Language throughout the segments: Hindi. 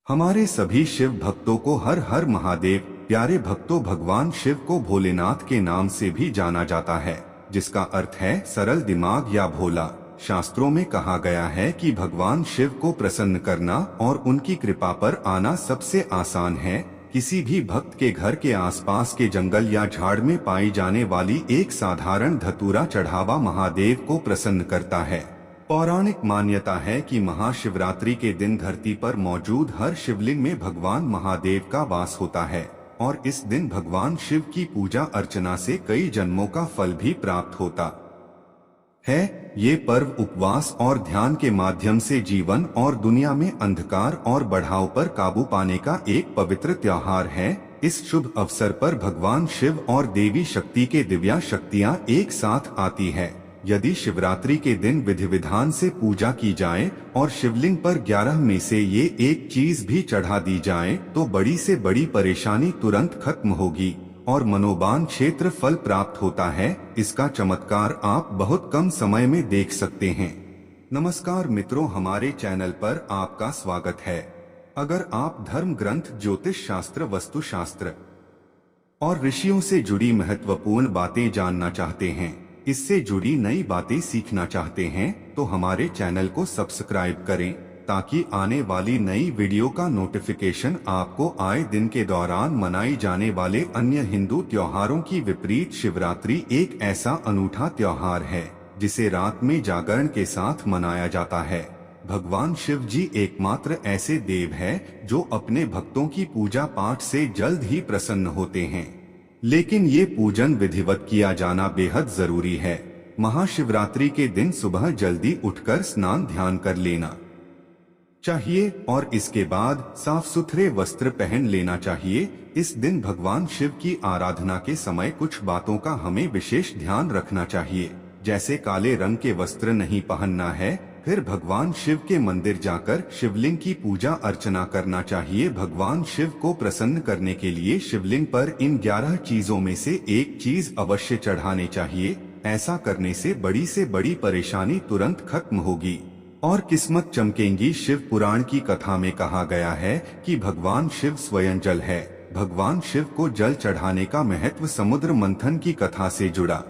हमारे सभी शिव भक्तों को हर हर महादेव। प्यारे भक्तों, भगवान शिव को भोलेनाथ के नाम से भी जाना जाता है, जिसका अर्थ है सरल दिमाग या भोला। शास्त्रों में कहा गया है कि भगवान शिव को प्रसन्न करना और उनकी कृपा पर आना सबसे आसान है। किसी भी भक्त के घर के आसपास के जंगल या झाड़ में पाई जाने वाली एक साधारण धतूरा चढ़ावा महादेव को प्रसन्न करता है। पौराणिक मान्यता है कि महाशिवरात्रि के दिन धरती पर मौजूद हर शिवलिंग में भगवान महादेव का वास होता है और इस दिन भगवान शिव की पूजा अर्चना से कई जन्मों का फल भी प्राप्त होता है। ये पर्व उपवास और ध्यान के माध्यम से जीवन और दुनिया में अंधकार और बढ़ाव पर काबू पाने का एक पवित्र त्योहार है। इस शुभ अवसर पर भगवान शिव और देवी शक्ति के दिव्या शक्तियाँ एक साथ आती है। यदि शिवरात्रि के दिन विधि विधान से पूजा की जाए और शिवलिंग पर 11 में से ये एक चीज भी चढ़ा दी जाए तो बड़ी से बड़ी परेशानी तुरंत खत्म होगी और मनोबान क्षेत्र फल प्राप्त होता है। इसका चमत्कार आप बहुत कम समय में देख सकते हैं। नमस्कार मित्रों, हमारे चैनल पर आपका स्वागत है। अगर आप धर्म ग्रंथ, ज्योतिष शास्त्र, वस्तु शास्त्र और ऋषियों से जुड़ी महत्वपूर्ण बातें जानना चाहते हैं, इससे जुड़ी नई बातें सीखना चाहते हैं तो हमारे चैनल को सब्सक्राइब करें ताकि आने वाली नई वीडियो का नोटिफिकेशन आपको आए दिन के दौरान मनाई जाने वाले अन्य हिंदू त्योहारों की विपरीत शिवरात्रि एक ऐसा अनूठा त्योहार है जिसे रात में जागरण के साथ मनाया जाता है। भगवान शिव जी एकमात्र ऐसे देव हैं जो अपने भक्तों की पूजा पाठ से जल्द ही प्रसन्न होते हैं, लेकिन ये पूजन विधिवत किया जाना बेहद जरूरी है। महाशिवरात्रि के दिन सुबह जल्दी उठकर स्नान ध्यान कर लेना चाहिए और इसके बाद साफ सुथरे वस्त्र पहन लेना चाहिए। इस दिन भगवान शिव की आराधना के समय कुछ बातों का हमें विशेष ध्यान रखना चाहिए, जैसे काले रंग के वस्त्र नहीं पहनना है। फिर भगवान शिव के मंदिर जाकर शिवलिंग की पूजा अर्चना करना चाहिए। भगवान शिव को प्रसन्न करने के लिए शिवलिंग पर इन 11 चीजों में से एक चीज अवश्य चढ़ानी चाहिए। ऐसा करने से बड़ी परेशानी तुरंत खत्म होगी और किस्मत चमकेंगी। शिव पुराण की कथा में कहा गया है कि भगवान शिव स्वयं जल है। भगवान शिव को जल चढ़ाने का महत्व समुद्र मंथन की कथा से जुड़ा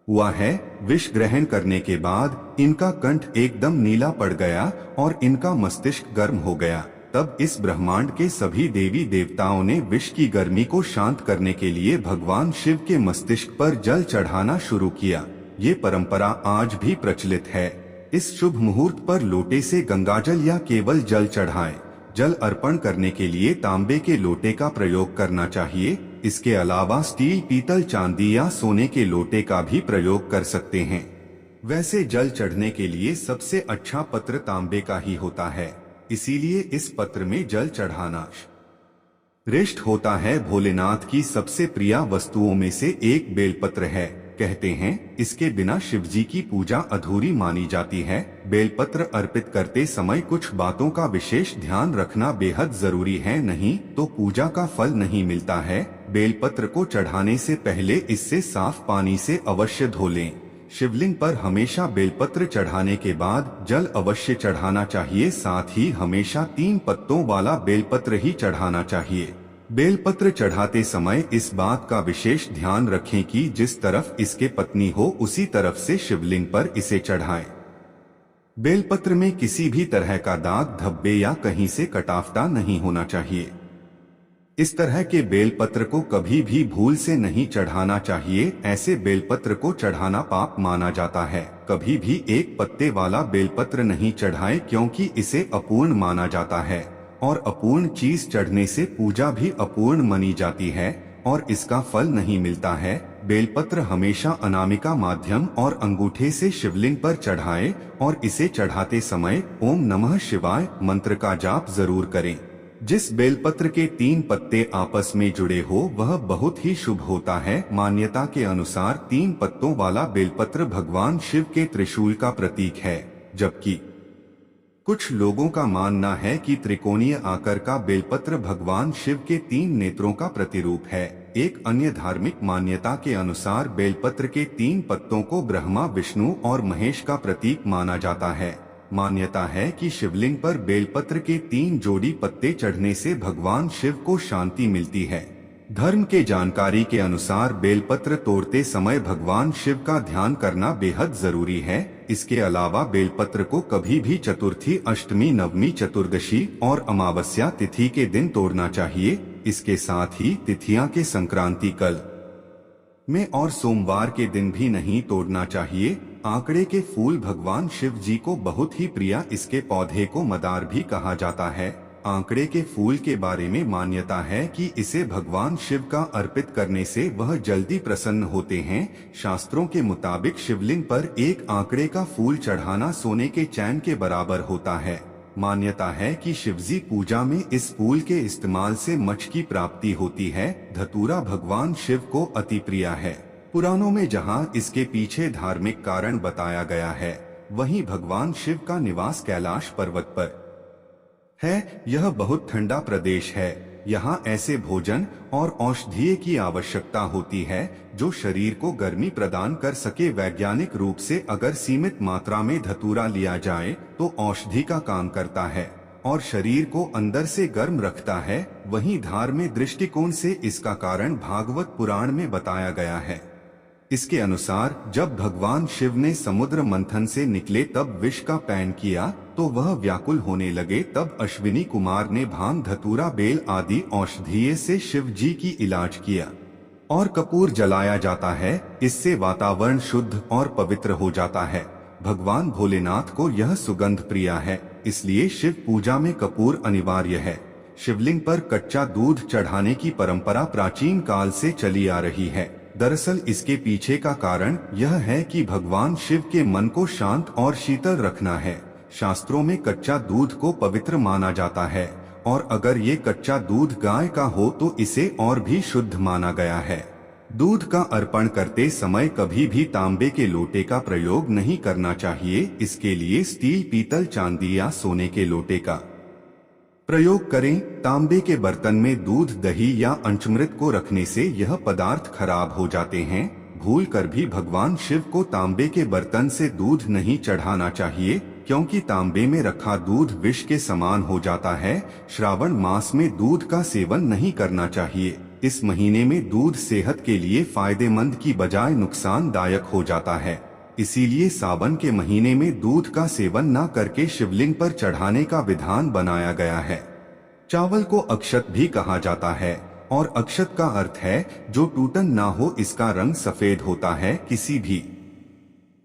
हुआ है। विष ग्रहण करने के बाद इनका कंठ एकदम नीला पड़ गया और इनका मस्तिष्क गर्म हो गया। तब इस ब्रह्मांड के सभी देवी देवताओं ने विष की गर्मी को शांत करने के लिए भगवान शिव के मस्तिष्क पर जल चढ़ाना शुरू किया। ये परंपरा आज भी प्रचलित है। इस शुभ मुहूर्त पर लोटे से गंगाजल या केवल जल चढ़ाएं। जल अर्पण करने के लिए तांबे के लोटे का प्रयोग करना चाहिए। इसके अलावा स्टील, पीतल, चांदी या सोने के लोटे का भी प्रयोग कर सकते हैं। वैसे जल चढ़ने के लिए सबसे अच्छा पत्र तांबे का ही होता है, इसीलिए इस पत्र में जल चढ़ाना श्रेष्ठ होता है। भोलेनाथ की सबसे प्रिय वस्तुओं में से एक बेलपत्र है। कहते हैं इसके बिना शिवजी की पूजा अधूरी मानी जाती है। बेलपत्र अर्पित करते समय कुछ बातों का विशेष ध्यान रखना बेहद जरूरी है, नहीं तो पूजा का फल नहीं मिलता है। बेलपत्र को चढ़ाने से पहले इससे साफ पानी से अवश्य धो लें। शिवलिंग पर हमेशा बेलपत्र चढ़ाने के बाद जल अवश्य चढ़ाना चाहिए। साथ ही हमेशा 3 पत्तों वाला बेलपत्र ही चढ़ाना चाहिए। बेलपत्र चढ़ाते समय इस बात का विशेष ध्यान रखें कि जिस तरफ इसके पत्नी हो उसी तरफ से शिवलिंग पर इसे चढ़ाएं। बेलपत्र में किसी भी तरह का दाग, धब्बे या कहीं से कटाफटा नहीं होना चाहिए। इस तरह के बेलपत्र को कभी भी भूल से नहीं चढ़ाना चाहिए। ऐसे बेलपत्र को चढ़ाना पाप माना जाता है। कभी भी एक पत्ते वाला बेलपत्र नहीं चढ़ाएं, क्योंकि इसे अपूर्ण माना जाता है और अपूर्ण चीज चढ़ने से पूजा भी अपूर्ण मानी जाती है और इसका फल नहीं मिलता है। बेलपत्र हमेशा अनामिका माध्यम और अंगूठे से शिवलिंग पर चढ़ाएं और इसे चढ़ाते समय ओम नमः शिवाय मंत्र का जाप जरूर करें। जिस बेलपत्र के 3 पत्ते आपस में जुड़े हो वह बहुत ही शुभ होता है। मान्यता के अनुसार 3 पत्तों वाला बेलपत्र भगवान शिव के त्रिशूल का प्रतीक है, जबकि कुछ लोगों का मानना है कि त्रिकोणीय आकार का बेलपत्र भगवान शिव के 3 नेत्रों का प्रतिरूप है। एक अन्य धार्मिक मान्यता के अनुसार बेलपत्र के 3 पत्तों को ब्रह्मा, विष्णु और महेश का प्रतीक माना जाता है। मान्यता है कि शिवलिंग पर बेलपत्र के 3 जोड़ी पत्ते चढ़ने से भगवान शिव को शांति मिलती है। धर्म के जानकारी के अनुसार बेलपत्र तोड़ते समय भगवान शिव का ध्यान करना बेहद जरूरी है। इसके अलावा बेलपत्र को कभी भी चतुर्थी, अष्टमी, नवमी, चतुर्दशी और अमावस्या तिथि के दिन तोड़ना चाहिए। इसके साथ ही तिथियां के संक्रांति कल में और सोमवार के दिन भी नहीं तोड़ना चाहिए। आंकड़े के फूल भगवान शिव जी को बहुत ही प्रिय, इसके पौधे को मदार भी कहा जाता है। आंकड़े के फूल के बारे में मान्यता है कि इसे भगवान शिव का अर्पित करने से वह जल्दी प्रसन्न होते हैं। शास्त्रों के मुताबिक शिवलिंग पर एक आंकड़े का फूल चढ़ाना सोने के चैन के बराबर होता है। मान्यता है कि शिवजी पूजा में इस फूल के इस्तेमाल से मोक्ष की प्राप्ति होती है। धतूरा भगवान शिव को अति प्रिय है। पुराणों में जहां इसके पीछे धार्मिक कारण बताया गया है, वहीं भगवान शिव का निवास कैलाश पर्वत पर है। यह बहुत ठंडा प्रदेश है। यहाँ ऐसे भोजन और औषधीय की आवश्यकता होती है जो शरीर को गर्मी प्रदान कर सके। वैज्ञानिक रूप से अगर सीमित मात्रा में धतूरा लिया जाए तो औषधि का काम करता है और शरीर को अंदर से गर्म रखता है। वहीं धार्मिक दृष्टिकोण से इसका कारण भागवत पुराण में बताया गया है। इसके अनुसार जब भगवान शिव ने समुद्र मंथन से निकले तब विष का पान किया तो वह व्याकुल होने लगे। तब अश्विनी कुमार ने भांग, धतूरा, बेल आदि औषधीय से शिव जी की इलाज किया और कपूर जलाया जाता है। इससे वातावरण शुद्ध और पवित्र हो जाता है। भगवान भोलेनाथ को यह सुगंध प्रिय है, इसलिए शिव पूजा में कपूर अनिवार्य है। शिवलिंग पर कच्चा दूध चढ़ाने की परंपरा प्राचीन काल से चली आ रही है। दरअसल इसके पीछे का कारण यह है कि भगवान शिव के मन को शांत और शीतल रखना है। शास्त्रों में कच्चा दूध को पवित्र माना जाता है और अगर ये कच्चा दूध गाय का हो तो इसे और भी शुद्ध माना गया है। दूध का अर्पण करते समय कभी भी तांबे के लोटे का प्रयोग नहीं करना चाहिए। इसके लिए स्टील, पीतल, चांदी या सोने के लोटे का प्रयोग करें। तांबे के बर्तन में दूध, दही या पंचामृत को रखने से यह पदार्थ खराब हो जाते हैं। भूल कर भी भगवान शिव को तांबे के बर्तन से दूध नहीं चढ़ाना चाहिए, क्योंकि तांबे में रखा दूध विष के समान हो जाता है। श्रावण मास में दूध का सेवन नहीं करना चाहिए। इस महीने में दूध सेहत के लिए फायदेमंद की बजाय नुकसानदायक हो जाता है। इसीलिए सावन के महीने में दूध का सेवन न करके शिवलिंग पर चढ़ाने का विधान बनाया गया है। चावल को अक्षत भी कहा जाता है और अक्षत का अर्थ है जो टूटन ना हो। इसका रंग सफेद होता है। किसी भी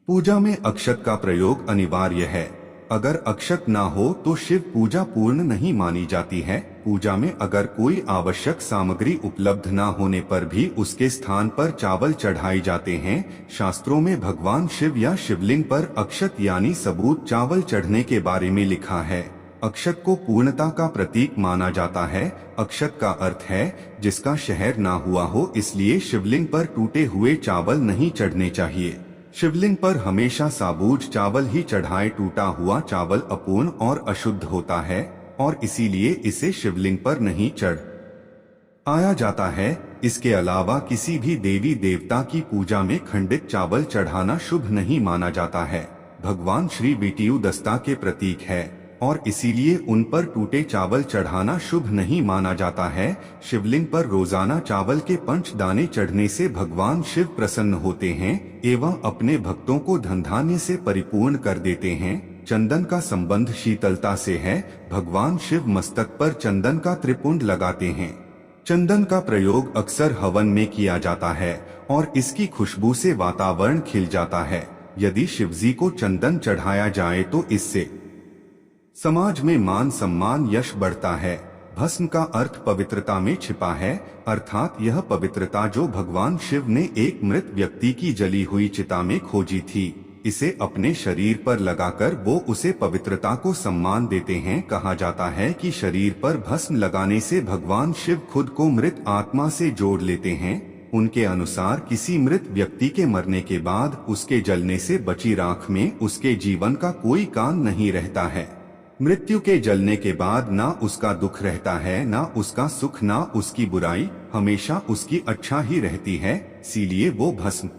पूजा में अक्षत का प्रयोग अनिवार्य है। अगर अक्षत ना हो तो शिव पूजा पूर्ण नहीं मानी जाती है। पूजा में अगर कोई आवश्यक सामग्री उपलब्ध ना होने पर भी उसके स्थान पर चावल चढ़ाए जाते हैं। शास्त्रों में भगवान शिव या शिवलिंग पर अक्षत यानी सबूत चावल चढ़ने के बारे में लिखा है। अक्षत को पूर्णता का प्रतीक माना जाता है। अक्षत का अर्थ है जिसका शहर ना हुआ हो, इसलिए शिवलिंग पर टूटे हुए चावल नहीं चढ़ने चाहिए। शिवलिंग पर हमेशा साबूत चावल ही चढ़ाए। टूटा हुआ चावल अपूर्ण और अशुद्ध होता है और इसीलिए इसे शिवलिंग पर नहीं चढ़ आया जाता है। इसके अलावा किसी भी देवी देवता की पूजा में खंडित चावल चढ़ाना शुभ नहीं माना जाता है। भगवान श्री विष्णु दस्ता के प्रतीक है और इसीलिए उन पर टूटे चावल चढ़ाना शुभ नहीं माना जाता है। शिवलिंग पर रोजाना चावल के 5 दाने चढ़ने से भगवान शिव प्रसन्न होते हैं एवं अपने भक्तों को धन धान्य से परिपूर्ण कर देते हैं। चंदन का संबंध शीतलता से है। भगवान शिव मस्तक पर चंदन का त्रिपुंड लगाते हैं। चंदन का प्रयोग अक्सर हवन में किया जाता है और इसकी खुशबू से वातावरण खिल जाता है। यदि शिवजी को चंदन चढ़ाया जाए तो इससे समाज में मान सम्मान यश बढ़ता है। भस्म का अर्थ पवित्रता में छिपा है, अर्थात यह पवित्रता जो भगवान शिव ने एक मृत व्यक्ति की जली हुई चिता में खोजी थी, इसे अपने शरीर पर लगाकर वो उसे पवित्रता को सम्मान देते हैं। कहा जाता है कि शरीर पर भस्म लगाने से भगवान शिव खुद को मृत आत्मा से जोड़ लेते हैं। उनके अनुसार किसी मृत व्यक्ति के मरने के बाद उसके जलने से बची राख में उसके जीवन का कोई काम नहीं रहता है। मृत्यु के जलने के बाद ना उसका दुख रहता है, ना उसका सुख, ना उसकी बुराई, हमेशा उसकी अच्छा ही रहती है। इसीलिए वो भस्म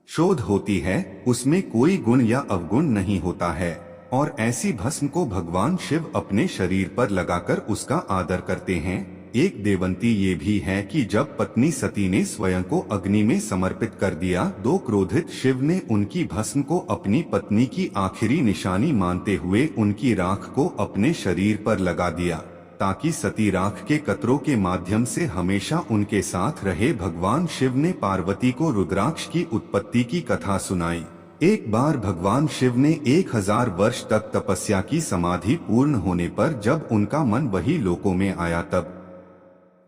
शोध होती है, उसमें कोई गुण या अवगुण नहीं होता है और ऐसी भस्म को भगवान शिव अपने शरीर पर लगाकर उसका आदर करते हैं। एक देवंती ये भी है कि जब पत्नी सती ने स्वयं को अग्नि में समर्पित कर दिया तो क्रोधित शिव ने उनकी भस्म को अपनी पत्नी की आखिरी निशानी मानते हुए उनकी राख को अपने शरीर पर लगा दिया, ताकि सती राख के कतरों के माध्यम से हमेशा उनके साथ रहे। भगवान शिव ने पार्वती को रुद्राक्ष की उत्पत्ति की कथा सुनाई। एक बार भगवान शिव ने 1000 वर्ष तक तपस्या की समाधि पूर्ण होने पर जब उनका मन वही लोकों में आया, तब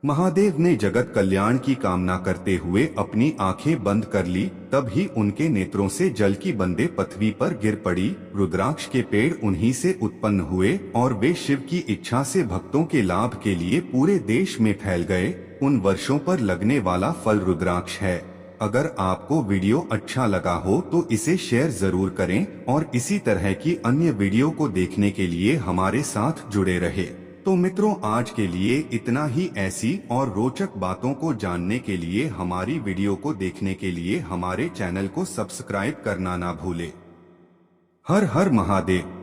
महादेव ने जगत कल्याण की कामना करते हुए अपनी आंखें बंद कर ली। तब ही उनके नेत्रों से जल की बूंदें पृथ्वी पर गिर पड़ी। रुद्राक्ष के पेड़ उन्हीं से उत्पन्न हुए और वे शिव की इच्छा से भक्तों के लाभ के लिए पूरे देश में फैल गए। उन वर्षों पर लगने वाला फल रुद्राक्ष है। अगर आपको वीडियो अच्छा लगा हो तो इसे शेयर जरूर करें और इसी तरह की अन्य वीडियो को देखने के लिए हमारे साथ जुड़े रहे। तो मित्रों, आज के लिए इतना ही। ऐसी और रोचक बातों को जानने के लिए हमारी वीडियो को देखने के लिए हमारे चैनल को सब्सक्राइब करना ना भूलें। हर हर महादेव।